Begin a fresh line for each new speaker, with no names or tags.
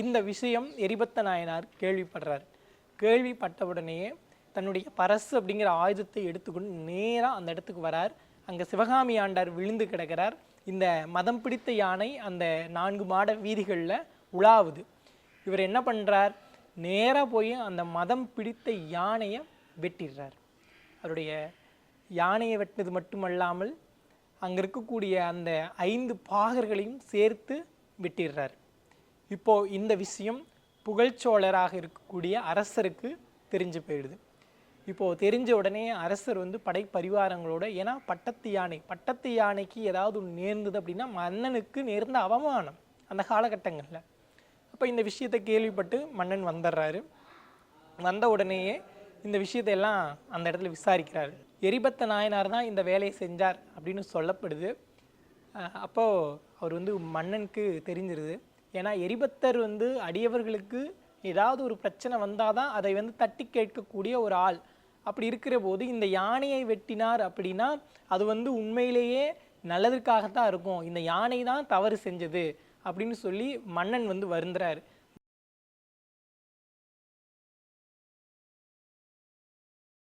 இந்த விஷயம் எரிபத்த நாயனார் கேள்விப்படுறார். கேள்விப்பட்டவுடனேயே தன்னுடைய பரசு அப்படிங்கிற ஆயுதத்தை எடுத்துக்கொண்டு நேராக அந்த இடத்துக்கு வரார். அங்கே சிவகாமி ஆண்டார் விழுந்து கிடக்கிறார். இந்த மதம் பிடித்த யானை அந்த 4 மாட வீதிகளில் உலாவுது. இவர் என்ன பண்ணுறார், நேராக போய் அந்த மதம் பிடித்த யானையை வெட்டிடுறார். அவருடைய யானையை வெட்டினது மட்டுமல்லாமல் அங்கே இருக்கக்கூடிய அந்த 5 பாகர்களையும் சேர்த்து வெட்டிடுறார். இப்போது இந்த விஷயம் புகழ்ச்சோழராக இருக்கக்கூடிய அரசருக்கு தெரிஞ்சு போயிடுது. இப்போது தெரிஞ்ச உடனே அரசர் வந்து படை பரிவாரங்களோட, ஏன்னா பட்டத்து யானைக்கு ஏதாவது ஒன்று நேர்ந்தது அப்படின்னா மன்னனுக்கு நேர்ந்த அவமானம் அந்த காலகட்டங்களில். அப்போ இந்த விஷயத்தை கேள்விப்பட்டு மன்னன் வந்துடுறாரு. வந்த உடனேயே இந்த விஷயத்தையெல்லாம் அந்த இடத்துல விசாரிக்கிறாரு. எரிபத்த நாயனார் தான் இந்த வேலையை செஞ்சார் அப்படின்னு சொல்லப்படுது. அப்போது அவர் வந்து மன்னனுக்கு தெரிஞ்சிருது. ஏன்னா எரிபத்தர் வந்து அடியவர்களுக்கு ஏதாவது ஒரு பிரச்சனை வந்தால் தான் அதை வந்து தட்டி கேட்கக்கூடிய ஒரு ஆள். அப்படி இருக்கிற போது இந்த யானையை வெட்டினார் அப்படின்னா அது வந்து உண்மையிலேயே நல்லதுக்காகத்தான் இருக்கும், இந்த யானை தான் தவறு செஞ்சது அப்படின்னு சொல்லி மன்னன் வந்து வருந்துறாரு.